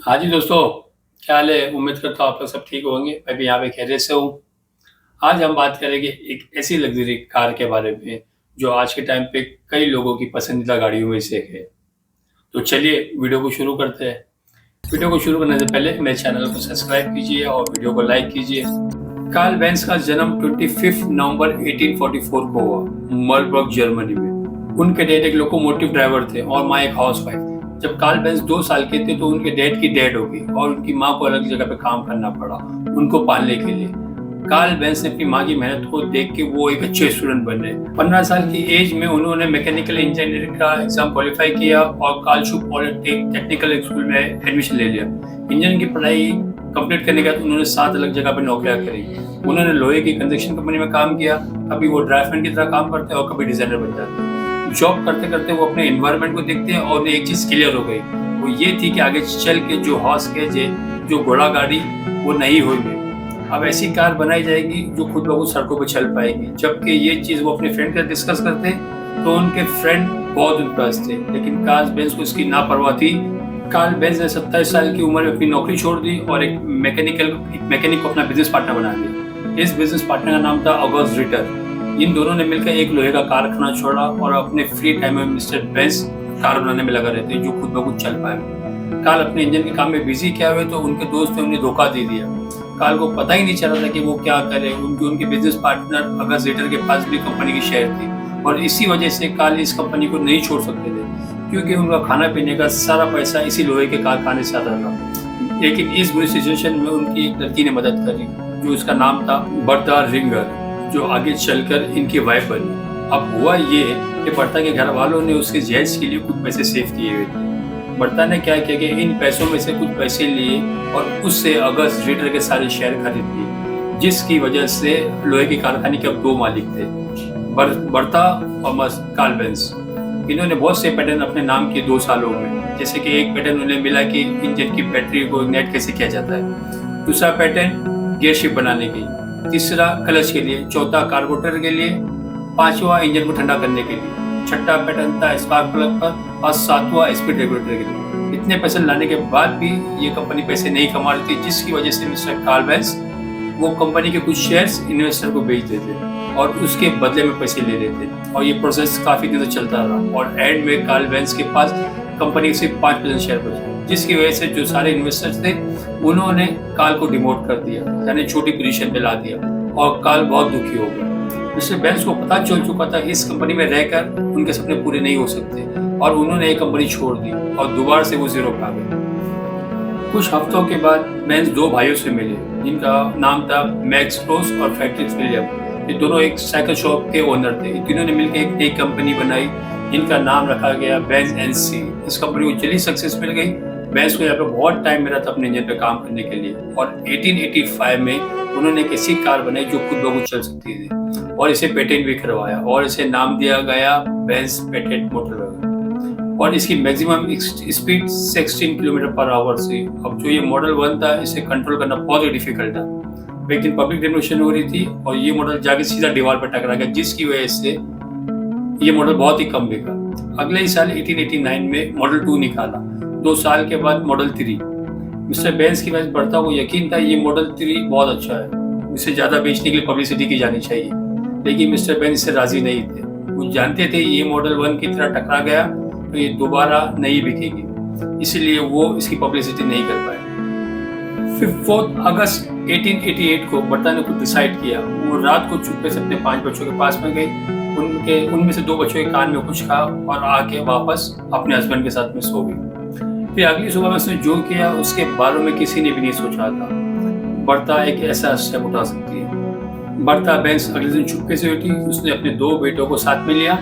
हाँ जी दोस्तों, क्या हाल है? उम्मीद करता हूँ आप लोग सब ठीक होंगे। मैं भी यहाँ पे खैरियत से हूँ। आज हम बात करेंगे एक ऐसी लग्ज़री कार के बारे में, जो आज के टाइम पे कई लोगों की पसंदीदा गाड़ियों में से एक है। तो चलिए वीडियो को शुरू करते हैं। वीडियो को शुरू करने से पहले मेरे चैनल को सब्सक्राइब कीजिए और वीडियो को लाइक कीजिए। कार्ल बेंज का जन्म 25 नवंबर 1844 को हुआ, मर्लबर्ग, जर्मनी में। उनके डैड एक लोकोमोटिव ड्राइवर थे और माँ एक हाउसवाइफ थी। जब कार्ल बेंज 2 साल के थे तो उनके डैड की डेथ हो गई और उनकी माँ को अलग जगह पे काम करना पड़ा उनको पालने के लिए। कार्ल बेंज ने अपनी माँ की मेहनत को देख के वो एक अच्छे स्टूडेंट बने। 15 साल की एज में उन्होंने मैकेनिकल इंजीनियरिंग का एग्जाम क्वालिफाई किया और कार्लसरूहे पॉलिटेक्निक टेक्निकल स्कूल में एडमिशन ले लिया। इंजीनियरिंग की पढ़ाई कंप्लीट करने के बाद उन्होंने 7 अलग जगह पर नौकरियां करी। उन्होंने लोहे की कंस्ट्रक्शन कंपनी में काम किया, कभी वो ड्राफ्टमैन की तरह काम करते हैं और कभी डिजाइनर बन जाते हैं। जॉब करते करते वो अपने एनवायरनमेंट को देखते हैं और उन्हें एक चीज क्लियर हो गई, वो ये थी कि आगे चल के जो हॉर्स के जो घोड़ा गाड़ी वो नहीं होगी। अब ऐसी कार बनाई जाएगी जो खुद ब खुद सड़कों पर चल पाएगी। जबकि ये चीज वो अपने फ्रेंड के साथ डिस्कस करते तो उनके फ्रेंड बहुत इम्प्रेस थे, लेकिन कार्ल बेंज को इसकी ना परवाह थी। कार्ल बेंज ने 27 साल की उम्र में अपनी नौकरी छोड़ दी और एक मैकेनिक को अपना बिजनेस पार्टनर बना लिया। इस बिजनेस पार्टनर का नाम था ऑगस्ट रिटर। इन दोनों ने मिलकर एक लोहे का कारखाना छोड़ा और अपने फ्री टाइम में मिस्टर बेंज कार बनाने में लगा रहते जो खुद ब खुद चल पाए। कार्ल अपने इंजन के काम में बिजी क्या हुए तो उनके दोस्त ने उन्हें धोखा दे दिया। कार्ल को पता ही नहीं चला था कि वो क्या करे। उनके बिजनेस पार्टनर अगस्त रिटर के पास भी कंपनी की शेयर थी और इसी वजह से कार्ल इस कंपनी को नहीं छोड़ सकते थे, क्योंकि उनका खाना पीने का सारा पैसा इसी लोहे के कारखाने से आता था। लेकिन इस बुरी सिचुएशन में उनकी एक लड़की ने मदद करी, जो उसका नाम था बर्ता रिंगर, जो आगे चलकर इनकी वाइफ बनी। अब हुआ ये कि बर्ता के घर वालों ने उसके जहेज के लिए कुछ पैसे सेव किए हुए थे। बर्ता ने क्या किया कि इन पैसों में से कुछ पैसे लिए और उससे अगस्त रिटर के सारे शेयर खरीद लिए, जिसकी वजह से लोहे के कारखाने के अब 2 मालिक थे, बर्ता और कार्ल बेंज। इन्होंने बहुत से पैटर्न अपने नाम किए 2 सालों में। जैसे कि एक पैटर्न उन्हें मिला कि इंजन की बैटरी को इग्नाइट कैसे किया जाता है, दूसरा पैटर्न गियर शिफ्ट बनाने की, तीसरा क्लच के लिए, चौथा कार्बोरेटर के लिए, 5वां इंजन को ठंडा करने के लिए, 6ठा पैटर्न था स्पार्क प्लग पर और 7वां स्पीड रेगुलेटर के लिए। इतने पैसे लाने के बाद भी ये कंपनी पैसे नहीं कमा रही थी, जिसकी वजह से मिस्टर कार्ल बेंज वो कंपनी के कुछ शेयर्स इन्वेस्टर को बेच देते और उसके बदले में पैसे ले लेते और ये प्रोसेस काफी दिन तक चलता रहा और एंड में कार्ल बेंज के पास कंपनी के सिर्फ 5% शेयर बचे, जिसकी वजह से जो सारे इन्वेस्टर्स थे उन्होंने कार्ल को डिमोट कर दिया, यानी छोटी पोजीशन पे ला दिया और कार्ल बहुत दुखी हो गया। मिस्टर बेंज को पता चल चुका था इस कंपनी में रहकर उनके सपने पूरे नहीं हो सकते और उन्होंने ये कंपनी छोड़ दी और दोबारा से वो जीरो पे आ गए। कुछ हफ्तों के बाद बेंज 2 भाइयों से मिले, जिनका नाम था मैक्स प्रोस और फ्रेडरिक विलियम। ये दोनों एक साइकिल शॉप के ओनर थे। तीनों ने मिलकर एक नई कंपनी बनाई, जिनका नाम रखा गया बेंज एंड सी। इस कंपनी को जल्दी सक्सेस मिल गई। बेंज को यहाँ पे बहुत टाइम मिला था अपने इंजन पे काम करने के लिए और 1885 में उन्होंने एक ऐसी कार बनाई जो खुद ब खुद चल सकती थी और इसे पेटेंट भी करवाया और इसे नाम दिया गया बेंज पेटेंट मोटर और इसकी maximum speed 16 kilometre per hour थी। अब जो ये मॉडल 1 था, इसे कंट्रोल करना बहुत ही डिफिकल्ट था। एक दिन पब्लिक डेमोन्स्ट्रेशन हो रही थी और ये मॉडल जाके सीधा दीवार पर टकरा गया, जिसकी वजह से ये मॉडल बहुत ही कम बिका। अगले ही साल 1889 में मॉडल 2 निकाला। 2 साल के बाद मॉडल 3। मिस्टर बेंज की वजह बर्ता को यकीन था ये मॉडल 3 बहुत अच्छा है, इसे ज्यादा बेचने के लिए पब्लिसिटी की जानी चाहिए, लेकिन मिस्टर बेंज इससे राजी नहीं थे। वो जानते थे ये मॉडल 1 की तरह टकरा गया तो ये दोबारा नहीं बिकेगी, इसलिए वो इसकी पब्लिसिटी नहीं कर पाए। फिर 4 अगस्त 1888 को बर्ता ने कुछ डिसाइड किया। वो रात को चुपके से अपने 5 बच्चों के पास में गई। उनमें से 2 बच्चों के कान में कुछ कहा और आके वापस अपने हस्बैंड के साथ में सो गई। फिर अगली सुबह में उसने जो किया उसके बारे में किसी ने भी नहीं सोचा था बर्ता एक ऐसा स्टेप उठा सकती है। बर्ता बेंज अगले दिन चुपके से उठी। उसने अपने 2 बेटों को साथ में लिया,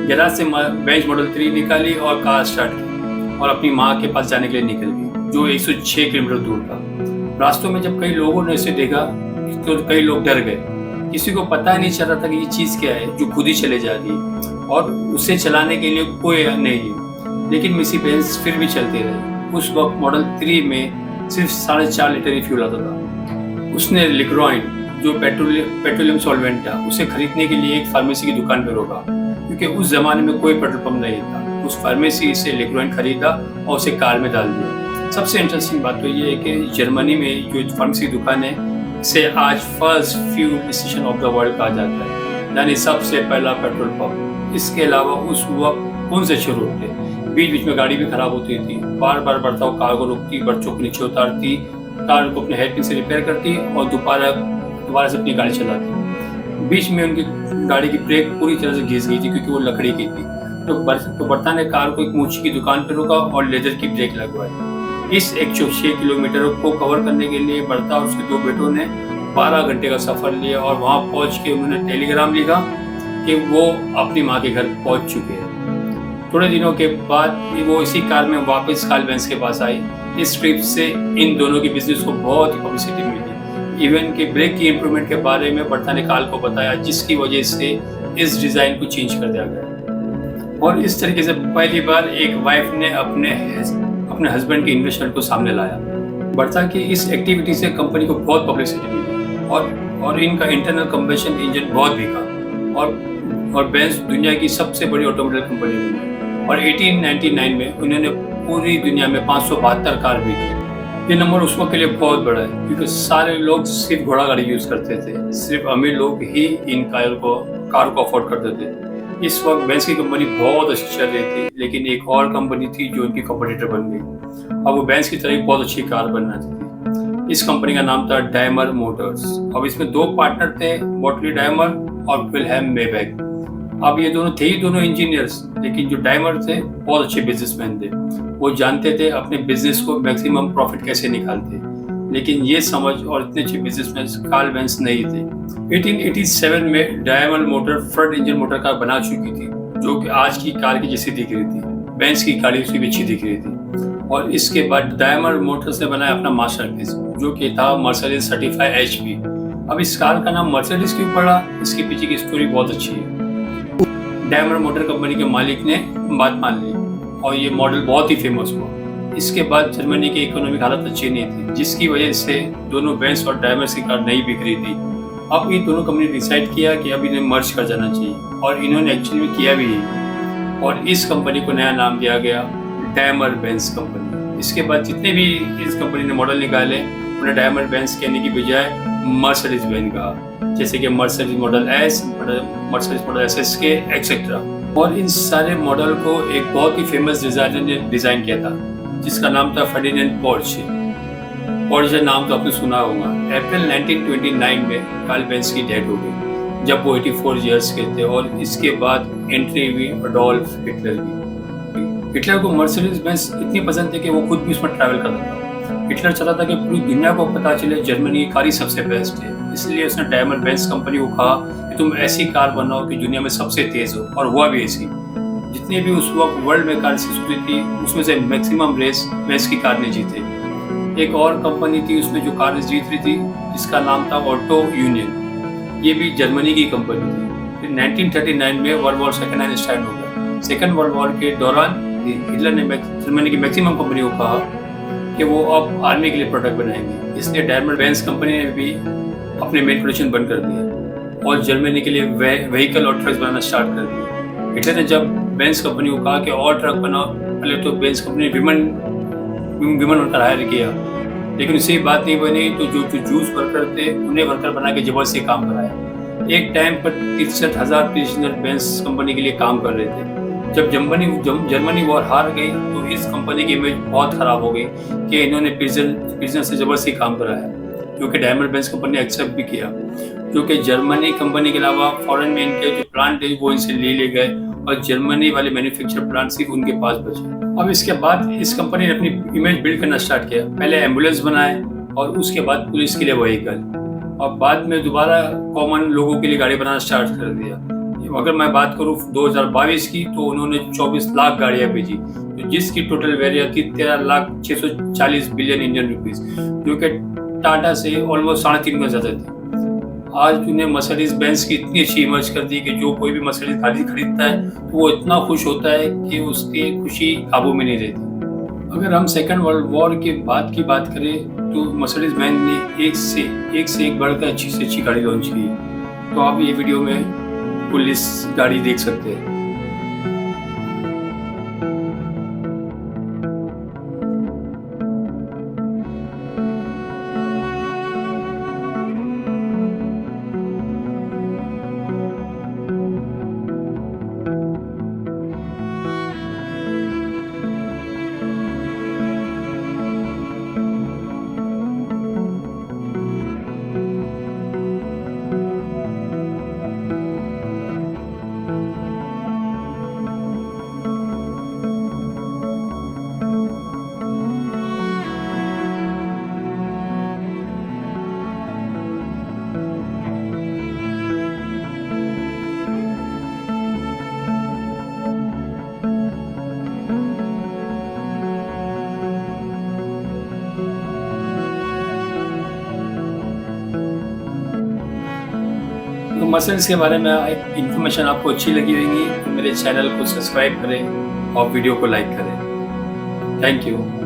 गैराज से बेंज मॉडल 3 निकाली और कार स्टार्ट की और अपनी माँ के पास जाने के लिए निकल गई, जो 106 किलोमीटर दूर था। रास्तों में जब कई लोगों ने इसे देखा तो कई लोग डर गए। किसी को पता नहीं चल रहा था कि ये चीज़ क्या है जो खुद ही चले जा रही है और उसे चलाने के लिए कोई नहीं है, लेकिन मिसी बेंज फिर भी चलते रहे। उस वक्त मॉडल 3 में सिर्फ 4.5 लीटर ही फ्यूल आता था। उसने लिक्रोइन, जो पेट्रोलियम सॉल्वेंट था, उसे खरीदने के लिए एक फार्मेसी की दुकान पर रोका, क्योंकि उस जमाने में कोई पेट्रोल पंप नहीं था। उस फार्मेसी से लिक्रोइन खरीदा और उसे कार में डाल दिया। सबसे इंटरेस्टिंग बात तो ये है कि जर्मनी में जो फार्मेसी की दुकान है, इसे आज first fuel station of the world कहा जाता है, यानी सबसे पहला पेट्रोल पंप। इसके अलावा उस वक्त कौन से शुरू होते, बीच बीच में गाड़ी भी खराब होती थी, बार बार बढ़ता हुआ कार को रोकती, बच्चों को नीचे उतारती, कार को अपने हेडपिन से रिपेयर करती और दोबारा से अपनी गाड़ी चलाती। बीच में उनकी गाड़ी की ब्रेक पूरी तरह से घिस गई थी क्योंकि वो लकड़ी की थी। तो बर्ता ने कार को एक मूछी की दुकान पर रोका और लेदर की ब्रेक लगवाई। इस 106 किलोमीटर को कवर करने के लिए बर्ता और उसके 2 बेटों ने 12 घंटे का सफर लिया और वहां पहुंच के उन्होंने टेलीग्राम लिखा कि वो अपनी माँ के घर पहुंच चुके हैं। थोड़े दिनों के बाद वो इसी कार में वापस कार्ल बेंज के पास आई। इस ट्रिप से इन दोनों की बिजनेस को बहुत ही पब्लिसिटी मिली। इवन के ब्रेक की इम्प्रूवमेंट के बारे में बर्ता ने कार्ल को बताया, जिसकी वजह से इस डिज़ाइन को चेंज कर दिया गया। और इस तरीके से पहली बार एक वाइफ ने अपने हस्बैंड के इन्वेस्टमेंट को सामने लाया। बर्ता की इस एक्टिविटी से कंपनी को बहुत पब्लिसिटी मिली और इनका इंटरनल कंबशन इंजन बहुत बिका और बेंज दुनिया की सबसे बड़ी ऑटोमोबाइल कंपनी बनी। और 1899 में उन्होंने पूरी दुनिया में 572 कार बिकी। ये नंबर उस वक्त के लिए बहुत बड़ा है क्योंकि सारे लोग सिर्फ घोड़ा गाड़ी यूज़ करते थे, सिर्फ अमीर लोग ही इन कार को अफोर्ड करते थे। इस वक्त बेंज की कंपनी बहुत अच्छी चल रही थी, लेकिन एक और कंपनी थी जो उनकी कॉम्पिटिटर बन गई। अब वो बेंज की तरह बहुत अच्छी कार बनना थी। इस कंपनी का नाम था डायमर मोटर्स। अब इसमें 2 पार्टनर थे, बॉटली डायमर और विल्हेम मेबैक। अब ये दोनों थे ही दोनों इंजीनियर्स, लेकिन जो डायमर थे बहुत अच्छे बिजनेसमैन थे। वो जानते थे अपने बिजनेस को मैक्सिमम प्रॉफिट कैसे निकालते, लेकिन ये समझ और इतने अच्छे बिजनेसमैन कार्ल बेंज नहीं थे। 1887 में Daimler motor front engine motor car बना चुकी थी, जो कि आज की कार की जैसी दिख रही थी। बेंज की गाड़ी उसकी भी अच्छी दिख रही थी। और इसके बाद डायमर मोटर्स ने बनाया अपना मास्टरपीस, जो कि था मर्सिडीज 35 HP। अब इस कार का नाम मर्सिडीज क्यों पड़ा, इसके पीछे की स्टोरी बहुत अच्छी है। डायमर मोटर कंपनी के मालिक ने बात मान ली और ये मॉडल बहुत ही फेमस हुआ। इसके बाद जर्मनी की इकोनॉमिक हालत अच्छी नहीं थी, जिसकी वजह से दोनों बेंज और डायमर की कार नहीं बिक रही थी। अब ये दोनों कंपनी ने डिसाइड किया कि अब इन्हें मर्ज कर जाना चाहिए और इन्होंने एक्चुअली में किया भी यही। और इस कंपनी को नया नाम दिया गया डायमर बेंज कंपनी। इसके बाद जितने भी इस कंपनी ने मॉडल निकाले उन्हें डायमर बेंज कहने की बजाय मर्सिडीज बेंज कहा, जैसे कि Mercedes model S, Mercedes model SSK etcetera. और इन सारे मॉडल को एक बहुत ही फेमस डिजाइनर ने डिजाइन किया था, जिसका नाम था फर्डिनेंड पोर्शे। पोर्शे नाम तो आपने सुना होगा। अप्रैल 1929 में कार्ल बेंज की डेथ हो गई जब वो 84 ईयर्स के थे। और इसके बाद एंट्री हुई अडोल्फ हिटलर की। हिटलर को मर्सिडीज बेंज इतनी पसंद थी कि वो खुद भी उसमें ट्रैवल करता था। हिटलर चाहता था कि पूरी दुनिया को पता चले जर्मनी की कार ही सबसे बेस्ट है, इसलिए उसने डायमर बेंज कंपनी को कहा कि तुम ऐसी कार बनाओ कि दुनिया में सबसे तेज हो, और हुआ भी ऐसी। जितनी भी उस वक्त वर्ल्ड में कार हुई थी उसमें से मैक्सिमम रेस बेंज की कार ने जीते। एक और कंपनी थी उसमें जो कार जीत रही थी, जिसका नाम था ऑटो यूनियन। ये भी जर्मनी की कंपनी थी। फिर 1939 में वर्ल्ड वॉर सेकेंड स्टार्ट हो गया। सेकेंड वर्ल्ड वॉर के दौरान हिटलर ने जर्मनी की मैक्सिमम कंपनी को कहा कि वो अब आर्मी के लिए प्रोडक्ट बनाएंगे, इसलिए डायमर बेंज कंपनी ने भी अपने मेन प्रोडक्शन बंद कर दिया और जर्मनी के लिए व्हीकल और ट्रक्स बनाना स्टार्ट कर दिया। हिटलर ने जब बेंज कंपनी को कहा कि और ट्रक बनाओ, पहले तो बेंज कंपनी ने विमन वर्कर हायर किया, लेकिन उससे बात नहीं बनी तो जो जूस वर्कर थे उन्हें वर्कर बना के जबरदस्ती काम कराया। एक टाइम पर 63,000 प्रिजनर बेंज कंपनी के लिए काम कर रहे थे। जब जर्मनी वॉर हार गई तो इस कंपनी की इमेज बहुत खराब हो गई कि इन्होंने प्रिजनर से जबरदस्ती काम कराया, जो कि डायमर बेंज कंपनी ने एक्सेप्ट भी किया, क्योंकि जर्मनी कंपनी के अलावा फॉरेन में इनके जो प्लांट है वो इनसे ले गए और जर्मनी वाले मैन्युफैक्चर प्लांट सिर्फ उनके पास बचे। अब इसके बाद इस कंपनी ने अपनी इमेज बिल्ड करना स्टार्ट किया। पहले एम्बुलेंस बनाए और उसके बाद पुलिस के लिए व्हीकल, और बाद में दोबारा कॉमन लोगों के लिए गाड़ी बनाना स्टार्ट कर दिया। अगर मैं बात करूँ 2022 की तो उन्होंने 24 लाख गाड़ियाँ भेजी, तो जिसकी टोटल वैल्यू थी 13,640 बिलियन इंडियन रुपीज, जो कि टाटा से ऑलमोस्ट 3.5 गुना ज़्यादा थी। आज उन्हें मर्सिडीज बेंज की इतनी अच्छी इमेज कर दी कि जो कोई भी मर्सिडीज गाड़ी खरीदता है तो वो इतना खुश होता है कि उसकी खुशी काबू में नहीं रहती। अगर हम सेकेंड वर्ल्ड वॉर के बाद की बात करें तो मर्सिडीज बेंज ने एक से एक बढ़कर अच्छी से अच्छी गाड़ी लॉन्च की। तो आप ये वीडियो में पुलिस गाड़ी देख सकते हैं। मसल्स के बारे में एक इन्फॉर्मेशन आपको अच्छी लगी होगी तो मेरे चैनल को सब्सक्राइब करें और वीडियो को लाइक करें। Thank you.